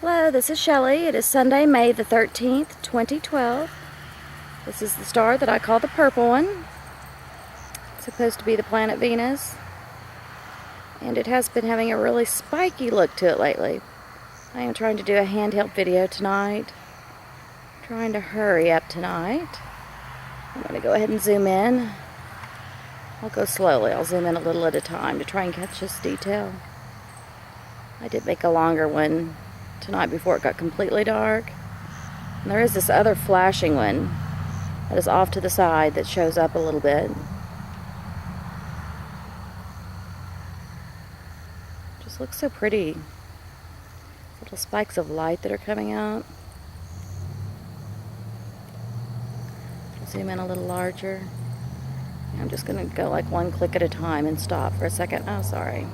Hello, this is Shelley. It is Sunday, May the 13th, 2012. This is the star that I call the purple one. It's supposed to be the planet Venus. And it has been having a really spiky look to it lately. I am trying to do a handheld video tonight. Trying to hurry up tonight. I'm going to go ahead and zoom in. I'll go slowly. I'll zoom in a little at a time to try and catch this detail. I did make a longer one tonight before it got completely dark. And there is this other flashing one that is off to the side that shows up a little bit. Just looks so pretty. Little spikes of light that are coming out. Zoom in a little larger. I'm just going to go like one click at a time and stop for a second. Oh, sorry.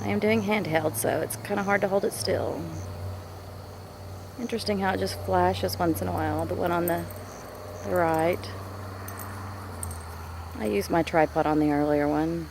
I am doing handheld, so it's kind of hard to hold it still. Interesting how it just flashes once in a while, the one on the right. I used my tripod on the earlier one.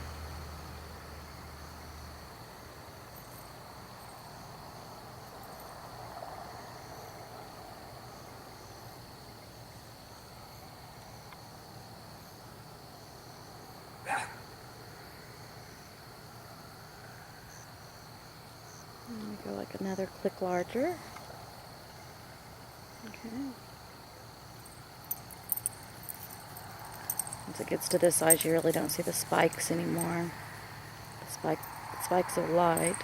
Go like another click larger. Okay. Once it gets to this size, you really don't see the spikes anymore. The spikes of light.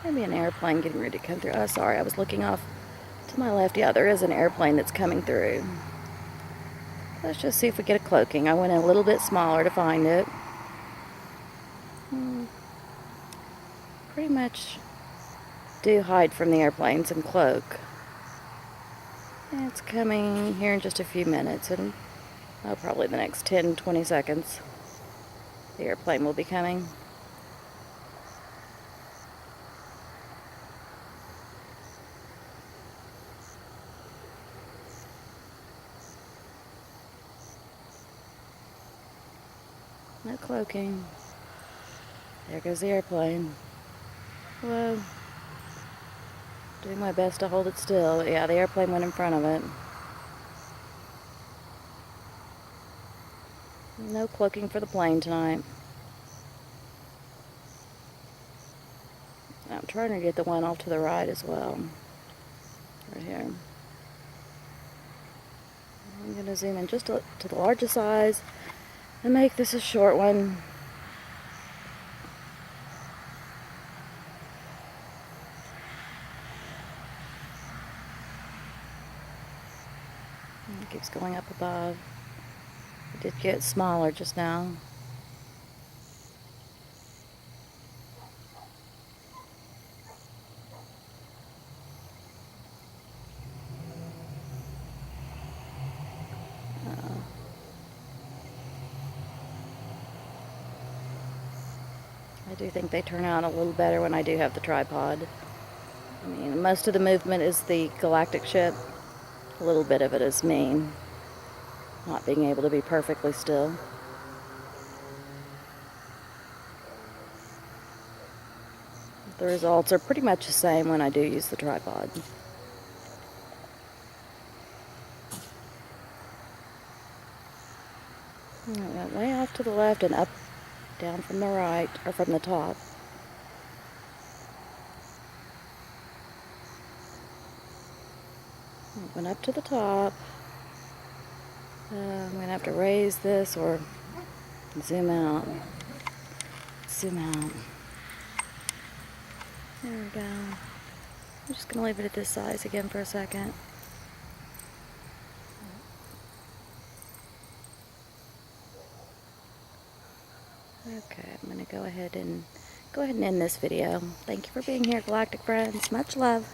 Maybe an airplane getting ready to come through. Oh, sorry, I was looking off to my left. Yeah, there is an airplane that's coming through. Let's just see if we get a cloaking. I went in a little bit smaller to find it. Pretty much do hide from the airplanes and cloak. And it's coming here in just a few minutes, and probably the next 10-20 seconds. The airplane will be coming. No cloaking. There goes the airplane. Whoa. Doing my best to hold it still. Yeah, the airplane went in front of it. No cloaking for the plane tonight. I'm trying to get the one off to the right as well. Right here. I'm going to zoom in just to the largest size and make this a short one. It keeps going up above. It did get smaller just now. I do think they turn out a little better when I do have the tripod. I mean, most of the movement is the galactic ship. A little bit of it is me not being able to be perfectly still. The results are pretty much the same when I do use the tripod. I went way off to the left and up, down from the right, or from the top. Went up to the top. I'm going to have to raise this or zoom out. Zoom out. There we go. I'm just going to leave it at this size again for a second. Okay, I'm going to go ahead and go ahead and end this video. Thank you for being here, galactic friends. Much love.